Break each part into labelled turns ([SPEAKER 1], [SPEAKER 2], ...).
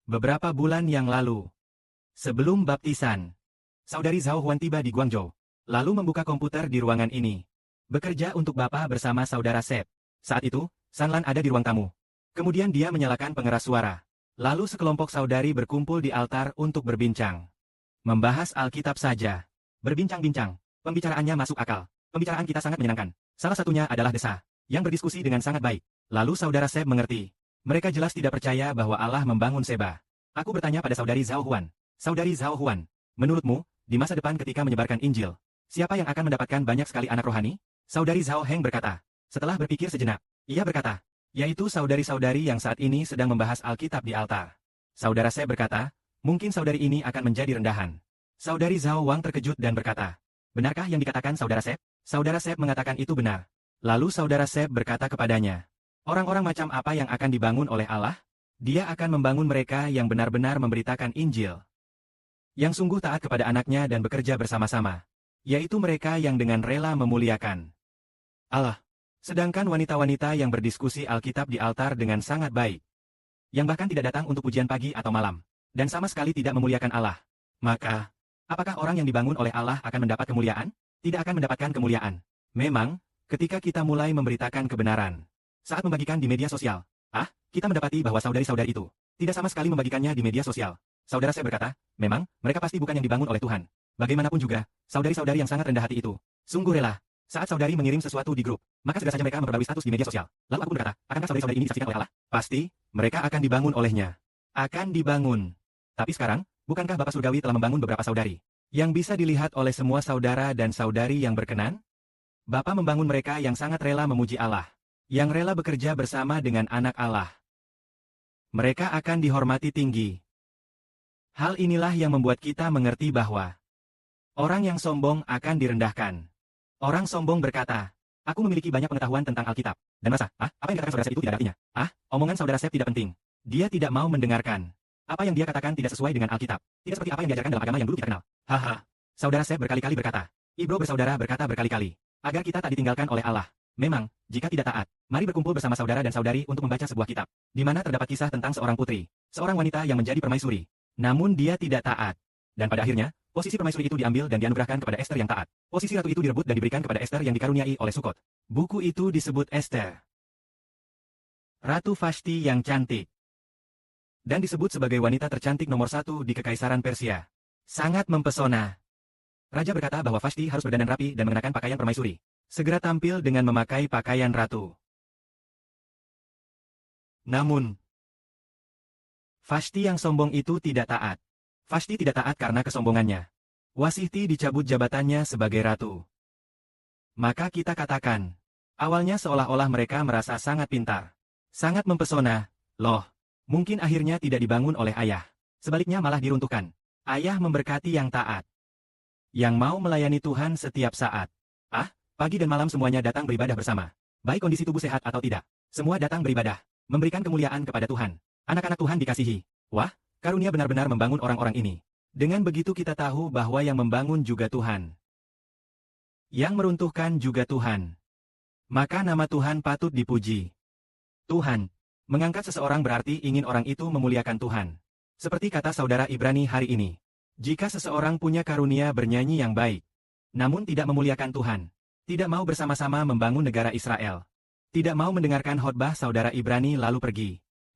[SPEAKER 1] Beberapa bulan yang lalu, sebelum baptisan, Saudari Zhao Huan tiba di Guangzhou, lalu membuka komputer di ruangan ini. Bekerja untuk Bapak bersama Saudara Sep. Saat itu, Sanlan ada di ruang tamu. Kemudian dia menyalakan pengeras suara. Lalu sekelompok saudari berkumpul di altar untuk berbincang. Membahas Alkitab saja. Berbincang-bincang. Pembicaraannya masuk akal. Pembicaraan kita sangat menyenangkan. Salah satunya adalah Desa, yang berdiskusi dengan sangat baik. Lalu Saudara Sep mengerti. Mereka jelas tidak percaya bahwa Allah membangun Seba. Aku bertanya pada Saudari Zhao Huan. Saudari Zhao Huan, menurutmu, di masa depan ketika menyebarkan Injil, siapa yang akan mendapatkan banyak sekali anak rohani? Saudari Zhao Heng berkata. Setelah berpikir sejenak, ia berkata, yaitu saudari-saudari yang saat ini sedang membahas Alkitab di altar. Saudara Sep berkata, mungkin saudari ini akan menjadi rendahan. Saudari Zhao Wang terkejut dan berkata, benarkah yang dikatakan Saudara Sep? Saudara Sep mengatakan itu benar. Lalu Saudara Sep berkata kepadanya, orang-orang macam apa yang akan dibangun oleh Allah? Dia akan membangun mereka yang benar-benar memberitakan Injil, yang sungguh taat kepada anaknya dan bekerja bersama-sama, yaitu mereka yang dengan rela memuliakan Allah. Sedangkan wanita-wanita yang berdiskusi Alkitab di altar dengan sangat baik, yang bahkan tidak datang untuk ujian pagi atau malam, dan sama sekali tidak memuliakan Allah. Maka, apakah orang yang dibangun oleh Allah akan mendapat kemuliaan? Tidak akan mendapatkan kemuliaan. Memang, ketika kita mulai memberitakan kebenaran, saat membagikan di media sosial, kita mendapati bahwa saudari-saudari itu tidak sama sekali membagikannya di media sosial. Saudara saya berkata, memang, mereka pasti bukan yang dibangun oleh Tuhan. Bagaimanapun juga, saudari-saudari yang sangat rendah hati itu, sungguh rela. Saat saudari mengirim sesuatu di grup, maka segera saja mereka memperbarui status di media sosial. Lalu aku pun berkata, akankah saudari-saudari ini disaksikan oleh Allah? Pasti, mereka akan dibangun olehnya. Akan dibangun. Tapi sekarang, bukankah Bapak Surgawi telah membangun beberapa saudari, yang bisa dilihat oleh semua saudara dan saudari yang berkenan? Bapak membangun mereka yang sangat rela memuji Allah, yang rela bekerja bersama dengan anak Allah. Mereka akan dihormati tinggi. Hal inilah yang membuat kita mengerti bahwa orang yang sombong akan direndahkan. Orang sombong berkata, aku memiliki banyak pengetahuan tentang Alkitab, dan merasa, apa yang dikatakan Saudara Sep itu tidak ada artinya. Omongan Saudara Sep tidak penting. Dia tidak mau mendengarkan. Apa yang dia katakan tidak sesuai dengan Alkitab. Tidak seperti apa yang diajarkan dalam agama yang dulu kita kenal. Haha. Saudara Sep berkali-kali berkata, Ibro bersaudara berkata berkali-kali, agar kita tak ditinggalkan oleh Allah. Memang, jika tidak taat, mari berkumpul bersama saudara dan saudari untuk membaca sebuah kitab, di mana terdapat kisah tentang seorang putri, seorang wanita yang menjadi permaisuri. Namun dia tidak taat. Dan pada akhirnya, posisi permaisuri itu diambil dan dianugerahkan kepada Esther yang taat. Posisi ratu itu direbut dan diberikan kepada Esther yang dikaruniai oleh Sukot. Buku itu disebut Esther, Ratu Vashti yang cantik, dan disebut sebagai wanita tercantik nomor 1 di Kekaisaran Persia. Sangat mempesona. Raja berkata bahwa Vashti harus berdandan rapi dan mengenakan pakaian permaisuri, segera tampil dengan memakai pakaian ratu. Namun, Vashti yang sombong itu tidak taat. Vashti tidak taat karena kesombongannya. Wasihti dicabut jabatannya sebagai ratu. Maka kita katakan, awalnya seolah-olah mereka merasa sangat pintar, sangat mempesona. Loh, mungkin akhirnya tidak dibangun oleh ayah. Sebaliknya malah diruntuhkan. Ayah memberkati yang taat, yang mau melayani Tuhan setiap saat. Pagi dan malam semuanya datang beribadah bersama. Baik kondisi tubuh sehat atau tidak, semua datang beribadah, memberikan kemuliaan kepada Tuhan. Anak-anak Tuhan dikasihi. Wah, karunia benar-benar membangun orang-orang ini. Dengan begitu kita tahu bahwa yang membangun juga Tuhan, yang meruntuhkan juga Tuhan. Maka nama Tuhan patut dipuji. Tuhan mengangkat seseorang berarti ingin orang itu memuliakan Tuhan. Seperti kata saudara Ibrani hari ini. Jika seseorang punya karunia bernyanyi yang baik, namun tidak memuliakan Tuhan, tidak mau bersama-sama membangun negara Israel, tidak mau mendengarkan khotbah saudara Ibrani lalu pergi,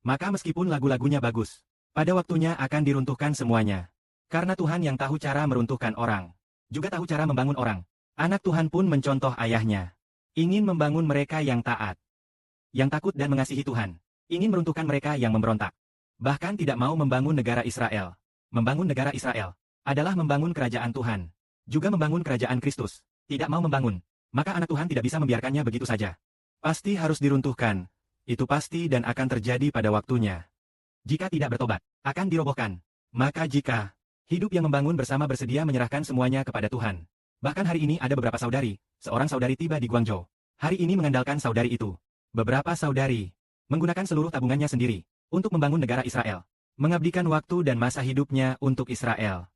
[SPEAKER 1] maka meskipun lagu-lagunya bagus, pada waktunya akan diruntuhkan semuanya. Karena Tuhan yang tahu cara meruntuhkan orang, juga tahu cara membangun orang. Anak Tuhan pun mencontoh ayahnya. Ingin membangun mereka yang taat, yang takut dan mengasihi Tuhan. Ingin meruntuhkan mereka yang memberontak. Bahkan tidak mau membangun negara Israel. Membangun negara Israel adalah membangun kerajaan Tuhan. Juga membangun kerajaan Kristus. Tidak mau membangun, maka anak Tuhan tidak bisa membiarkannya begitu saja. Pasti harus diruntuhkan. Itu pasti dan akan terjadi pada waktunya. Jika tidak bertobat, akan dirobohkan. Maka jika hidup yang membangun bersama bersedia menyerahkan semuanya kepada Tuhan. Bahkan hari ini ada beberapa saudari, seorang saudari tiba di Guangzhou. Hari ini mengandalkan saudari itu. Beberapa saudari menggunakan seluruh tabungannya sendiri untuk membangun negara Israel. Mengabdikan waktu dan masa hidupnya untuk Israel.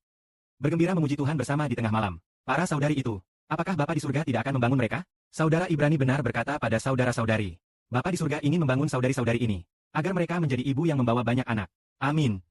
[SPEAKER 1] Bergembira memuji Tuhan bersama di tengah malam. Para saudari itu, apakah Bapa di surga tidak akan membangun mereka? Saudara Ibrani benar berkata pada saudara-saudari, Bapa di surga ingin membangun saudari-saudari ini, agar mereka menjadi ibu yang membawa banyak anak. Amin.